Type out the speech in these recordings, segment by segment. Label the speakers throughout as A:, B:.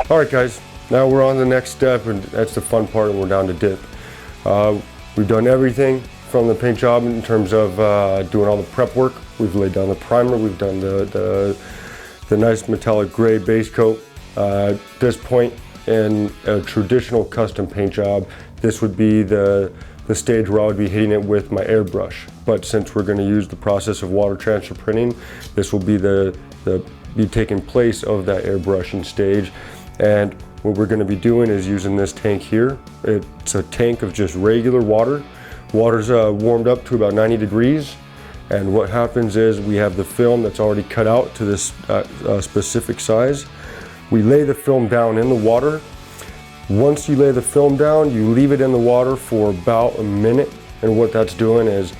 A: All right, guys, now we're on the next step, and that's the fun part, and we're down to dip. We've done everything from the paint job in terms of doing all the prep work. We've laid down the primer, we've done the nice metallic gray base coat. At this point in a traditional custom paint job, this would be the stage where I would be hitting it with my airbrush. But since we're going to use the process of water transfer printing, this will be be taking place of that airbrushing stage. And what we're going to be doing is using this tank here. It's a tank of just regular water. Water's warmed up to about 90 degrees. And what happens is we have the film that's already cut out to this specific size. We lay the film down in the water. Once you lay the film down, you leave it in the water for about a minute. And what that's doing is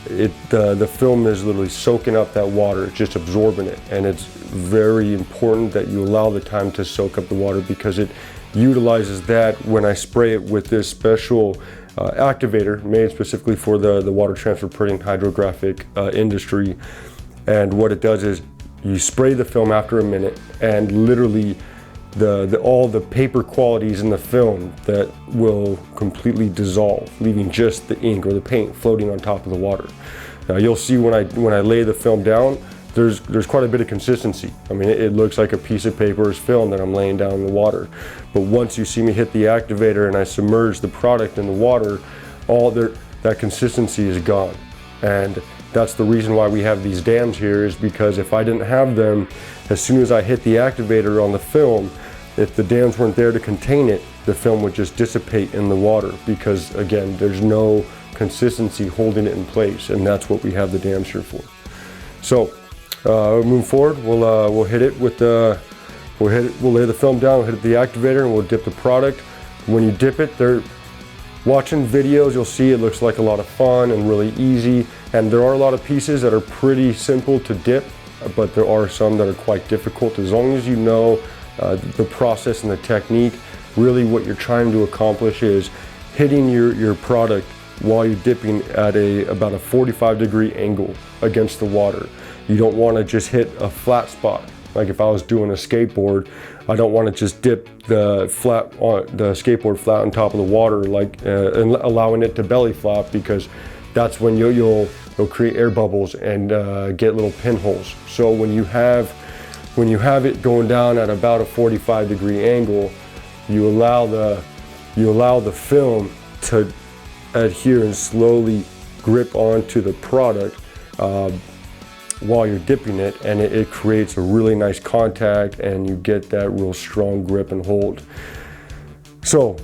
A: the film is literally soaking up that water. It's just absorbing it. And it's very important that you allow the time to soak up the water, because it utilizes that when I spray it with this special activator made specifically for the water transfer printing hydrographic industry. And what it does is you spray the film after a minute, and literally all the paper qualities in the film that will completely dissolve, leaving just the ink or the paint floating on top of the water. Now you'll see when I lay the film down, there's quite a bit of consistency. I mean, it looks like a piece of paper is film that I'm laying down in the water. But once you see me hit the activator and I submerge the product in the water, that consistency is gone. And that's the reason why we have these dams here, is because if I didn't have them, as soon as I hit the activator on the film, if the dams weren't there to contain it, the film would just dissipate in the water, because again, there's no consistency holding it in place, and that's what we have the dams here for. So moving forward, we'll hit it with we'll lay the film down, we'll hit the activator, and we'll dip the product. When you dip it, watching videos, you'll see it looks like a lot of fun and really easy, and there are a lot of pieces that are pretty simple to dip, but there are some that are quite difficult. As long as you know the process and the technique, really what you're trying to accomplish is hitting your product while you're dipping at about a 45-degree angle against the water. You don't want to just hit a flat spot. Like if I was doing a skateboard, I don't want to just dip the skateboard flat on top of the water, and allowing it to belly flop, because that's when you'll create air bubbles and get little pinholes. So when you have it going down at about a 45-degree angle, you allow the film to adhere and slowly grip onto the product while you're dipping it, and it creates a really nice contact, and you get that real strong grip and hold. So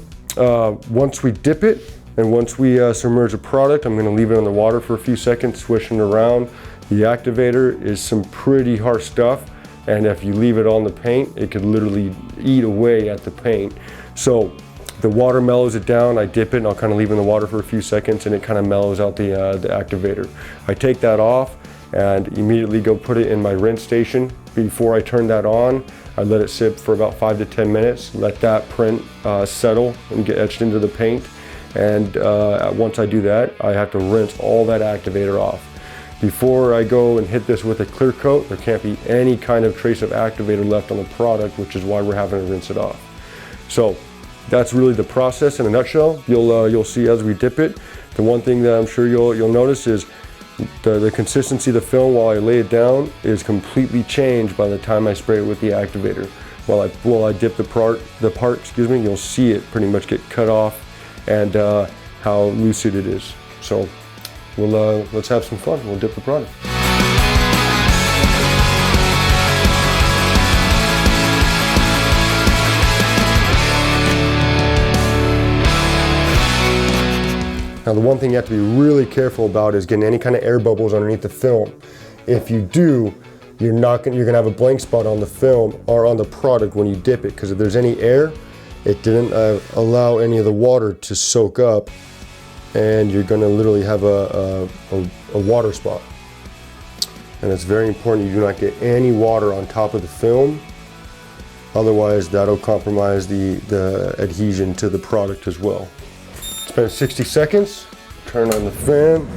A: once we dip it and once we submerge the product, I'm going to leave it in the water for a few seconds, swishing around. The activator is some pretty harsh stuff, and if you leave it on the paint, it could literally eat away at the paint. So the water mellows it down. I dip it and I'll kind of leave it in the water for a few seconds, and it kind of mellows out the activator. I take that off and immediately go put it in my rinse station. Before I turn that on, I let it sit for about 5 to 10 minutes, let that print settle and get etched into the paint. And once I do that, I have to rinse all that activator off. Before I go and hit this with a clear coat, there can't be any kind of trace of activator left on the product, which is why we're having to rinse it off. So that's really the process in a nutshell. You'll see as we dip it. The one thing that I'm sure you'll notice is the consistency of the film while I lay it down is completely changed by the time I spray it with the activator. While I dip the part, you'll see it pretty much get cut off, and how lucid it is. So let's have some fun. We'll dip the product. Now the one thing you have to be really careful about is getting any kind of air bubbles underneath the film. If you do, you're gonna have a blank spot on the film or on the product when you dip it, because if there's any air, it didn't allow any of the water to soak up, and you're gonna literally have a water spot. And it's very important you do not get any water on top of the film, otherwise that'll compromise the adhesion to the product as well. Spend 60 seconds, turn on the fan.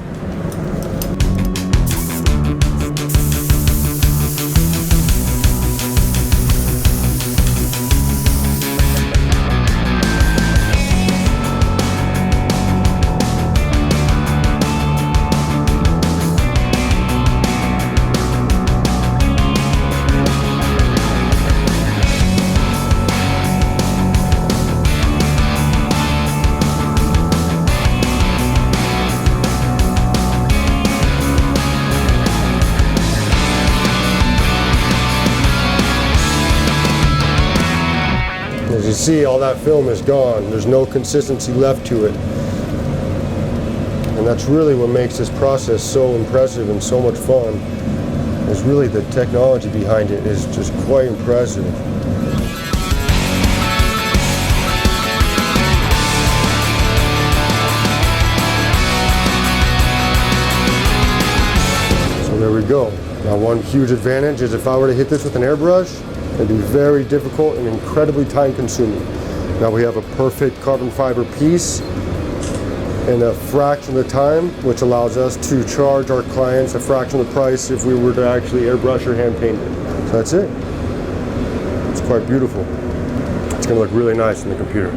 A: see, all that film is gone. There's no consistency left to it. And that's really what makes this process so impressive and so much fun. Is really the technology behind it is just quite impressive. So there we go. Now one huge advantage is if I were to hit this with an airbrush, it'd be very difficult and incredibly time consuming. Now we have a perfect carbon fiber piece in a fraction of the time, which allows us to charge our clients a fraction of the price if we were to actually airbrush or hand paint it. So that's it. It's quite beautiful. It's going to look really nice in the computer.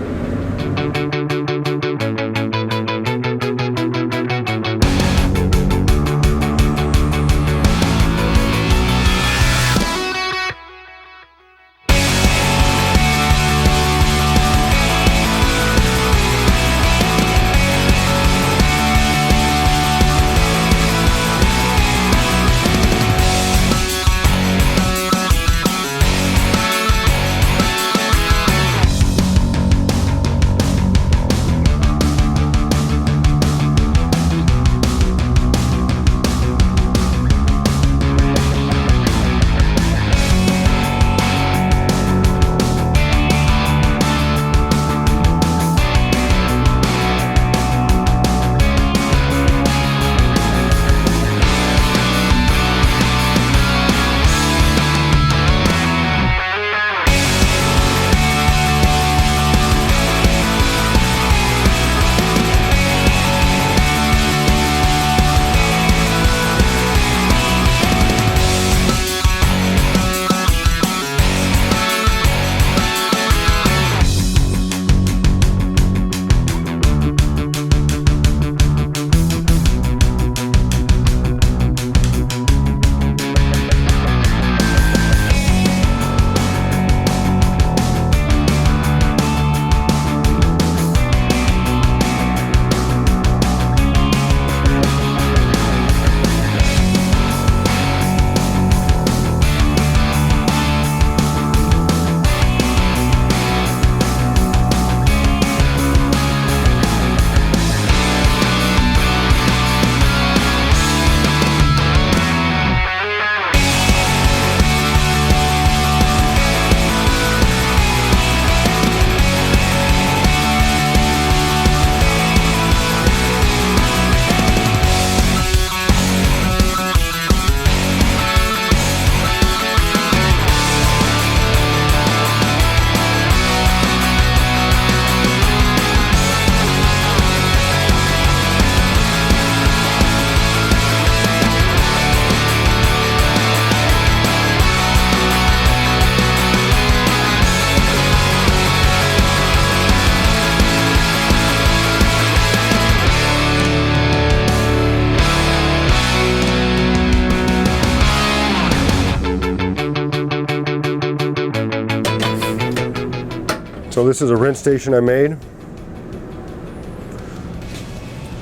A: So this is a rinse station I made.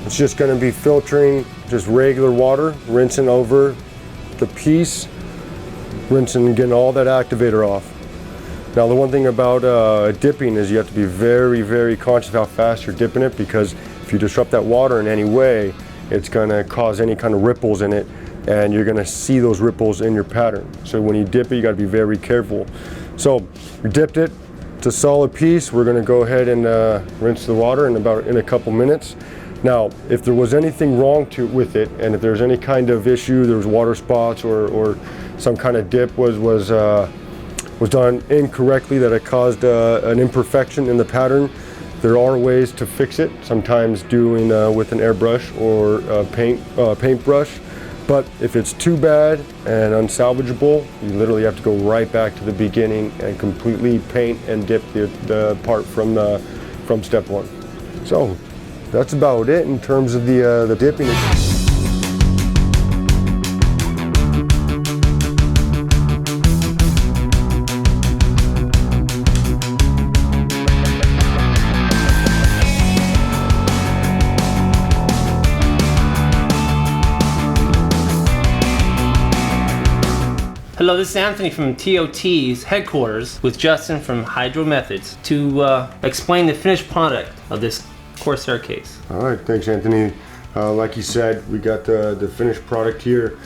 A: It's just going to be filtering just regular water, rinsing over the piece, rinsing and getting all that activator off. Now the one thing about dipping is you have to be very, very conscious how fast you're dipping it, because if you disrupt that water in any way, it's going to cause any kind of ripples in it, and you're going to see those ripples in your pattern. So when you dip it, you got to be very careful. So we dipped it. It's a solid piece. We're going to go ahead and rinse the water in a couple minutes. Now, if there was anything wrong with it, and if there's any kind of issue, there was water spots or some kind of dip was done incorrectly, that it caused an imperfection in the pattern, there are ways to fix it. Sometimes doing with an airbrush or a paintbrush. But if it's too bad and unsalvageable, you literally have to go right back to the beginning and completely paint and dip the part from step one. So that's about it in terms of the dipping.
B: Hello, this is Anthony from TOT's headquarters with Justin from HydroMethods to explain the finished product of this Corsair case.
A: All right, thanks Anthony. Like you said, we got the finished product here.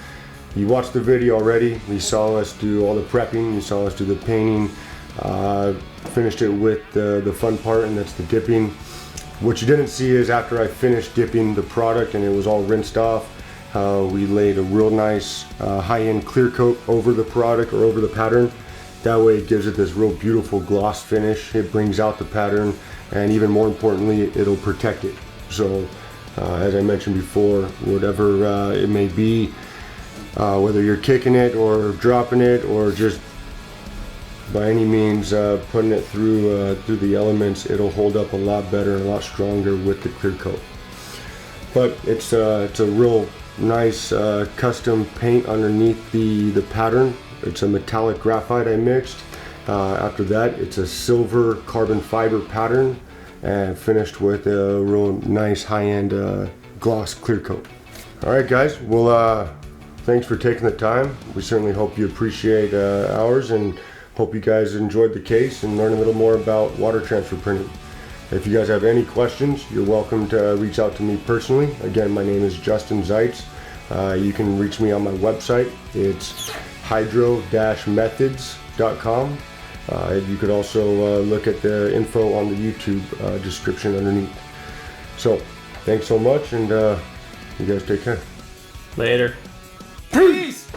A: You watched the video already. You saw us do all the prepping, you saw us do the painting, finished it with the fun part, and that's the dipping. What you didn't see is after I finished dipping the product and it was all rinsed off, we laid a real nice high-end clear coat over the product or over the pattern. That way it gives it this real beautiful gloss finish. It brings out the pattern, and even more importantly, it'll protect it. So as I mentioned before, whatever it may be, whether you're kicking it or dropping it or just by any means putting it through the elements, it'll hold up a lot better and a lot stronger with the clear coat. But it's a real nice custom paint underneath the pattern. It's a metallic graphite I mixed. After that, it's a silver carbon fiber pattern and finished with a real nice high-end gloss clear coat. All right guys, well thanks for taking the time. We certainly hope you appreciate ours, and hope you guys enjoyed the case and learned a little more about water transfer printing. If you guys have any questions, you're welcome to reach out to me personally. Again, my name is Justin Zeitz. You can reach me on my website. It's hydro-methods.com. You could also look at the info on the YouTube description underneath. So, thanks so much, and you guys take care.
B: Later. Peace!